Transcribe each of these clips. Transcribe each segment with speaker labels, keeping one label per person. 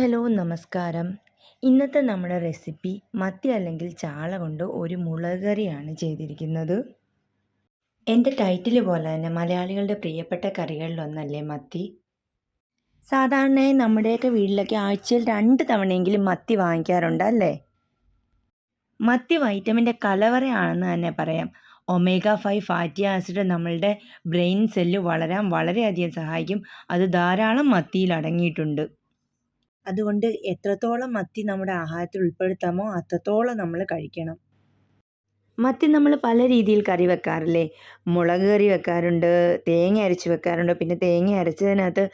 Speaker 1: Hello നമസ്കാരം. ഇന്നത്തെ നമ്മുടെ റെസിപ്പി മത്തി അല്ലെങ്കിൽ ചാള കൊണ്ട് ഒരു മുളക് കറിയാണ് ചെയ്തിരിക്കുന്നത്. എൻ്റെ ടൈറ്റിൽ പോലെ തന്നെ മലയാളികളുടെ പ്രിയപ്പെട്ട കറികളിലൊന്നല്ലേ മത്തി. സാധാരണയായി നമ്മുടെയൊക്കെ വീട്ടിലൊക്കെ ആഴ്ചയിൽ 2 തവണയെങ്കിലും മത്തി വാങ്ങിക്കാറുണ്ട് അല്ലേ. മത്തി വൈറ്റമിൻ്റെ കലവറയാണെന്ന് തന്നെ പറയാം. ഒമേഗ 5 ഫാറ്റി ആസിഡ് നമ്മളുടെ ബ്രെയിൻ സെല്ല് വളരാൻ വളരെയധികം സഹായിക്കും. അത് ധാരാളം മത്തിയിൽ അടങ്ങിയിട്ടുണ്ട്. അതുകൊണ്ട് എത്രത്തോളം മത്തി നമ്മുടെ ആഹാരത്തിൽ ഉൾപ്പെടുത്താമോ അത്രത്തോളം നമ്മൾ കഴിക്കണം. മത്തി നമ്മൾ പല രീതിയിൽ കറി വെക്കാറില്ലേ. മുളക് കറി വെക്കാറുണ്ട്, തേങ്ങ അരച്ച് വെക്കാറുണ്ട്, പിന്നെ തേങ്ങ അരച്ചതിനകത്ത്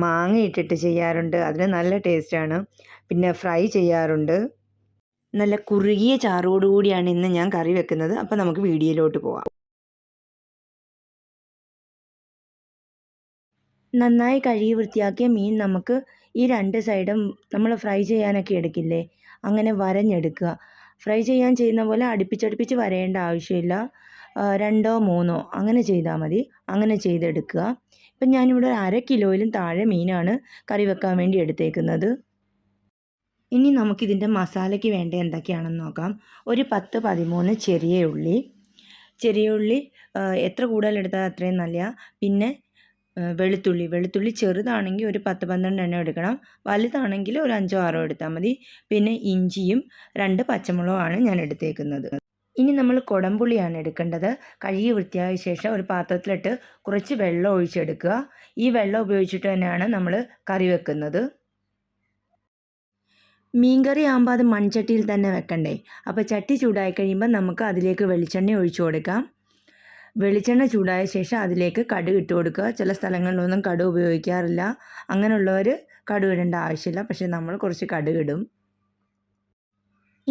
Speaker 1: മാങ്ങ ഇട്ടിട്ട് ചെയ്യാറുണ്ട്. അതിന് നല്ല ടേസ്റ്റാണ്. പിന്നെ ഫ്രൈ ചെയ്യാറുണ്ട്. നല്ല കുറുകിയ ചാറോടുകൂടിയാണ് ഇന്ന് ഞാൻ കറി വെക്കുന്നത്. അപ്പോൾ നമുക്ക് വീഡിയോയിലോട്ട് പോവാം. നന്നായി കഴുകി വൃത്തിയാക്കിയ മീൻ നമുക്ക് ഈ 2 സൈഡും നമ്മൾ ഫ്രൈ ചെയ്യാനൊക്കെ എടുക്കില്ലേ, അങ്ങനെ വരഞ്ഞെടുക്കുക. ഫ്രൈ ചെയ്യുന്ന പോലെ അടുപ്പിച്ചടുപ്പിച്ച് വരേണ്ട ആവശ്യമില്ല. 2ഓ 3ഓ അങ്ങനെ ചെയ്താൽ മതി. അങ്ങനെ ചെയ്തെടുക്കുക. ഇപ്പം ഞാനിവിടെ 1/2 കിലോയിലും താഴെ മീനാണ് കറി വെക്കാൻ വേണ്ടി എടുത്തേക്കുന്നത്. ഇനി നമുക്കിതിൻ്റെ മസാലയ്ക്ക് വേണ്ട എന്തൊക്കെയാണെന്ന് നോക്കാം. ഒരു 10-13 ചെറിയ ഉള്ളി എത്ര കൂടുതലെടുത്താൽ അത്രയും നല്ല. പിന്നെ വെളുത്തുള്ളി ചെറുതാണെങ്കിൽ ഒരു 10-12 എണ്ണം എടുക്കണം. വലുതാണെങ്കിൽ ഒരു 5-6 എടുത്താൽ മതി. പിന്നെ ഇഞ്ചിയും 2 പച്ചമുളകുമാണ് ഞാൻ എടുത്തേക്കുന്നത്. ഇനി നമ്മൾ കുടംപുളിയാണ് എടുക്കേണ്ടത്. കഴുകി വൃത്തിയായ ശേഷം ഒരു പാത്രത്തിലിട്ട് കുറച്ച് വെള്ളം ഒഴിച്ചെടുക്കുക. ഈ വെള്ളം ഉപയോഗിച്ചിട്ട് തന്നെയാണ് നമ്മൾ കറി വെക്കുന്നത്. മീൻകറി ആകുമ്പോൾ അത് മൺചട്ടിയിൽ തന്നെ വെക്കണ്ടേ. അപ്പോൾ ചട്ടി ചൂടായി കഴിയുമ്പോൾ നമുക്ക് അതിലേക്ക് വെളിച്ചെണ്ണ ഒഴിച്ചു കൊടുക്കാം. വെളിച്ചെണ്ണ ചൂടായ ശേഷം അതിലേക്ക് കടുക് ഇട്ട് കൊടുക്കുക. ചില സ്ഥലങ്ങളിലൊന്നും കടുക് ഉപയോഗിക്കാറില്ല. അങ്ങനെയുള്ളവർ കടുക് ഇടേണ്ട ആവശ്യമില്ല. പക്ഷേ നമ്മൾ കുറച്ച് കടുക് ഇടും.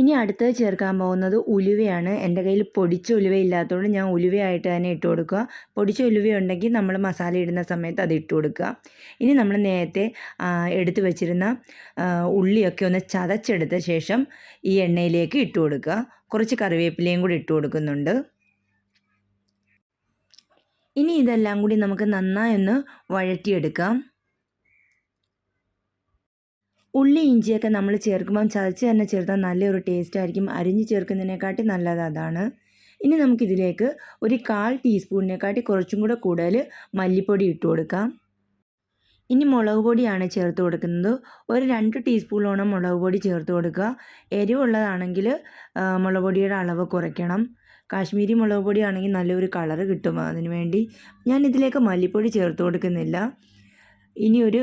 Speaker 1: ഇനി അടുത്തത് ചേർക്കാൻ പോകുന്നത് ഉലുവയാണ്. എൻ്റെ കയ്യിൽ പൊടിച്ച ഉലുവ ഇല്ലാത്തതുകൊണ്ട് ഞാൻ ഉലുവയായിട്ട് തന്നെ ഇട്ട് കൊടുക്കുക. പൊടിച്ച ഉലുവ ഉണ്ടെങ്കിൽ നമ്മൾ മസാല ഇടുന്ന സമയത്ത് അത് ഇട്ട് കൊടുക്കുക. ഇനി നമ്മൾ നേരത്തെ എടുത്തു വച്ചിരുന്ന ഉള്ളിയൊക്കെ ഒന്ന് ചതച്ചെടുത്ത ശേഷം ഈ എണ്ണയിലേക്ക് ഇട്ട് കൊടുക്കുക. കുറച്ച് കറിവേപ്പിലയും കൂടി ഇട്ട് കൊടുക്കുന്നുണ്ട്. ഇനി ഇതെല്ലാം കൂടി നമുക്ക് നന്നായി ഒന്ന് വഴറ്റിയെടുക്കാം. ഉള്ളി ഇഞ്ചിയൊക്കെ നമ്മൾ ചേർക്കുമ്പം ചതച്ച് തന്നെ ചേർത്താൽ നല്ലൊരു ടേസ്റ്റ് ആയിരിക്കും. അരിഞ്ഞ് ചേർക്കുന്നതിനെക്കാട്ടി നല്ലത് അതാണ്. ഇനി നമുക്കിതിലേക്ക് ഒരു 1/4 ടീസ്പൂണിനെക്കാട്ടി കുറച്ചും കൂടെ കൂടുതൽ മല്ലിപ്പൊടി ഇട്ട് കൊടുക്കാം. ഇനി മുളക് പൊടിയാണ് ചേർത്ത് കൊടുക്കുന്നത്. ഒരു 2 ടീസ്പൂണോളം മുളക് പൊടി ചേർത്ത് കൊടുക്കുക. എരിവുള്ളതാണെങ്കിൽ മുളക് പൊടിയുടെ അളവ് കുറയ്ക്കണം. കാശ്മീരി മുളക് പൊടിയാണെങ്കിൽ നല്ലൊരു കളറ് കിട്ടും. അതിന് വേണ്ടി ഞാൻ ഇതിലേക്ക് മല്ലിപ്പൊടി ചേർത്ത് കൊടുക്കുന്നില്ല. ഇനി ഒരു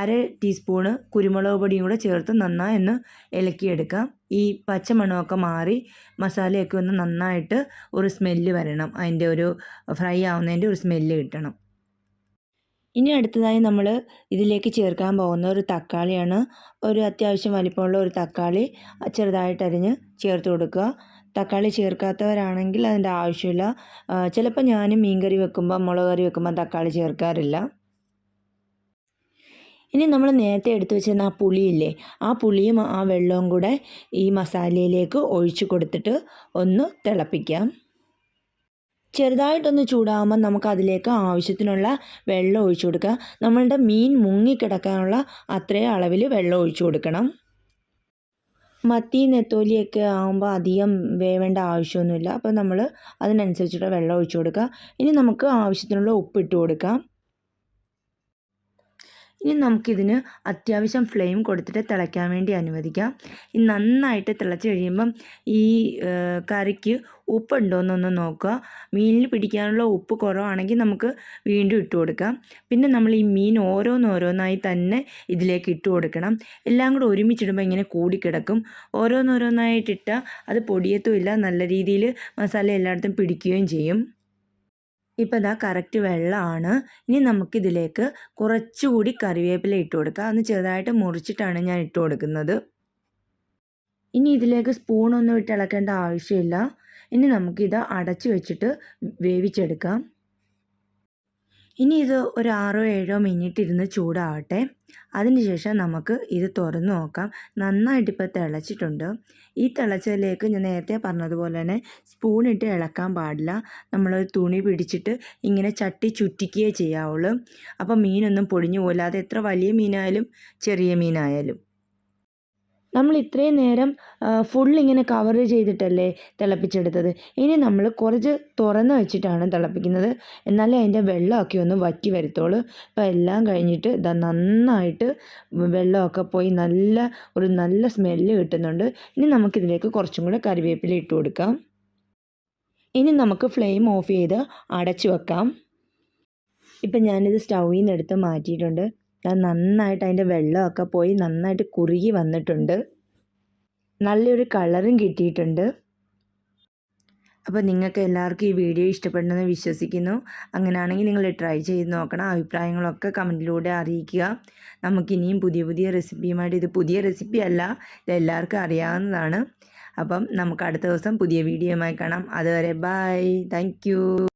Speaker 1: 1/2 ടീസ്പൂണ് കുരുമുളക് പൊടിയും കൂടെ ചേർത്ത് നന്നായി ഒന്ന് ഇളക്കിയെടുക്കാം. ഈ പച്ചമണമൊക്കെ മാറി മസാലയൊക്കെ ഒന്ന് നന്നായിട്ട് ഒരു സ്മെല്ല് വരണം. അതിൻ്റെ ഒരു ഫ്രൈ ആവുന്നതിൻ്റെ ഒരു സ്മെല്ല് കിട്ടണം. ഇനി അടുത്തതായി നമ്മൾ ഇതിലേക്ക് ചേർക്കാൻ പോകുന്ന ഒരു തക്കാളിയാണ്. ഒരു അത്യാവശ്യം വലിപ്പമുള്ള ഒരു തക്കാളി ചെറുതായിട്ടരിഞ്ഞ് ചേർത്ത് കൊടുക്കുക. തക്കാളി ചേർക്കാത്തവരാണെങ്കിൽ അതിൻ്റെ ആവശ്യമില്ല. ചിലപ്പോൾ ഞാൻ മീൻകറി വെക്കുമ്പോൾ മുളക് കറി വെക്കുമ്പോൾ തക്കാളി ചേർക്കാറില്ല. ഇനി നമ്മൾ നേരത്തെ എടുത്തു വെച്ചിരുന്ന ആ പുളിയില്ലേ, ആ പുളിയും ആ വെള്ളവും കൂടെ ഈ മസാലയിലേക്ക് ഒഴിച്ചു കൊടുത്തിട്ട് ഒന്ന് തിളപ്പിക്കാം. ചെറുതായിട്ടൊന്ന് ചൂടാകുമ്പോൾ നമുക്ക് അതിലേക്ക് ആവശ്യത്തിനുള്ള വെള്ളം ഒഴിച്ചു കൊടുക്കുക. നമ്മളുടെ മീൻ മുങ്ങിക്കിടക്കാനുള്ള അത്രയും അളവിൽ വെള്ളം ഒഴിച്ചു കൊടുക്കണം. മത്തി നെത്തോലിയൊക്കെ ആകുമ്പോൾ അധികം വേവേണ്ട ആവശ്യമൊന്നുമില്ല. അപ്പോൾ നമ്മൾ അതിനനുസരിച്ചിട്ട് വെള്ളം ഒഴിച്ചു കൊടുക്കുക. ഇനി നമുക്ക് ആവശ്യത്തിനുള്ള ഉപ്പിട്ട് കൊടുക്കാം. ഇനി നമുക്കിതിന് അത്യാവശ്യം ഫ്ലെയിം കൊടുത്തിട്ട് തിളയ്ക്കാൻ വേണ്ടി അനുവദിക്കാം. ഈ നന്നായിട്ട് തിളച്ച് കഴിയുമ്പം ഈ കറിക്ക് ഉപ്പുണ്ടോയെന്നൊന്ന് നോക്കുക. മീനിൽ പിടിക്കാനുള്ള ഉപ്പ് കുറവാണെങ്കിൽ നമുക്ക് വീണ്ടും ഇട്ട് കൊടുക്കാം. പിന്നെ നമ്മൾ ഈ മീൻ ഓരോന്നോരോന്നായി തന്നെ ഇതിലേക്ക് ഇട്ട് കൊടുക്കണം. എല്ലാം കൂടെ ഒരുമിച്ചിടുമ്പോൾ ഇങ്ങനെ കൂടിക്കിടക്കും. ഓരോന്നോരോന്നായിട്ടിട്ടാൽ അത് പൊടിയത്തുമില്ല, നല്ല രീതിയിൽ മസാല എല്ലായിടത്തും പിടിക്കുകയും ചെയ്യും. ഇപ്പോൾ ഇതാ കറക്റ്റ് വെള്ളമാണ്. ഇനി നമുക്കിതിലേക്ക് കുറച്ചുകൂടി കറിവേപ്പില ഇട്ട് കൊടുക്കുക. അന്ന് ചെറുതായിട്ട് മുറിച്ചിട്ടാണ് ഞാൻ ഇട്ട് കൊടുക്കുന്നത്. ഇനി ഇതിലേക്ക് സ്പൂണൊന്നും ഇട്ട് ഇളക്കേണ്ട ആവശ്യമില്ല. ഇനി നമുക്കിത് അടച്ചു വെച്ചിട്ട് വേവിച്ചെടുക്കാം. ഇനി ഇത് ഒരു 6-7 മിനിറ്റ് ഇരുന്ന് ചൂടാവട്ടെ. അതിനുശേഷം നമുക്ക് ഇത് തുറന്ന് നോക്കാം. നന്നായിട്ട് ഇപ്പോൾ തിളച്ചിട്ടുണ്ട്. ഈ തിളച്ചതിലേക്ക് ഞാൻ നേരത്തെ പറഞ്ഞതുപോലെ തന്നെ സ്പൂണിട്ട് ഇളക്കാൻ പാടില്ല. നമ്മളൊരു തുണി പിടിച്ചിട്ട് ഇങ്ങനെ ചട്ടി ചുറ്റിക്കുകയേ ചെയ്യാവുള്ളൂ. അപ്പോൾ മീനൊന്നും പൊടിഞ്ഞു പോകില്ല. അത് എത്ര വലിയ മീനായാലും ചെറിയ മീനായാലും. നമ്മൾ ഇത്രയും നേരം ഇങ്ങനെ കവർ ചെയ്തിട്ടല്ലേ തിളപ്പിച്ചെടുത്തത്. ഇനി നമ്മൾ കുറച്ച് തുറന്ന് വെച്ചിട്ടാണ് തിളപ്പിക്കുന്നത്. എന്നാലേ അതിൻ്റെ വെള്ളമൊക്കെ ഒന്ന് വറ്റി വരത്തുള്ളൂ. അപ്പോൾ എല്ലാം കഴിഞ്ഞിട്ട് നന്നായിട്ട് വെള്ളമൊക്കെ പോയി നല്ല സ്മെല്ല് കിട്ടുന്നുണ്ട്. ഇനി നമുക്കിതിലേക്ക് കുറച്ചും കൂടെ കറിവേപ്പില ഇട്ട് കൊടുക്കാം. ഇനി നമുക്ക് ഫ്ലെയിം ഓഫ് ചെയ്ത് അടച്ചു വെക്കാം. ഇപ്പം ഞാനിത് സ്റ്റൗവിൽ നിന്ന് എടുത്ത് മാറ്റിയിട്ടുണ്ട്. നന്നായിട്ട് അതിൻ്റെ വെള്ളമൊക്കെ പോയി നന്നായിട്ട് കുറുകി വന്നിട്ടുണ്ട്. നല്ലൊരു കളറും കിട്ടിയിട്ടുണ്ട്. അപ്പോൾ നിങ്ങൾക്ക് എല്ലാവർക്കും ഈ വീഡിയോ ഇഷ്ടപ്പെടുമെന്ന് വിശ്വസിക്കുന്നു. അങ്ങനെയാണെങ്കിൽ നിങ്ങൾ ട്രൈ ചെയ്ത് നോക്കണം. അഭിപ്രായങ്ങളൊക്കെ കമൻറ്റിലൂടെ അറിയിക്കുക. നമുക്കിനിയും പുതിയ റെസിപ്പിയുമായിട്ട്, ഇത് പുതിയ റെസിപ്പി അല്ല, ഇത് എല്ലാവർക്കും അറിയാവുന്നതാണ്. അപ്പം നമുക്ക് അടുത്ത ദിവസം പുതിയ വീഡിയോയുമായി കാണാം. അതുവരെ ബൈ. താങ്ക്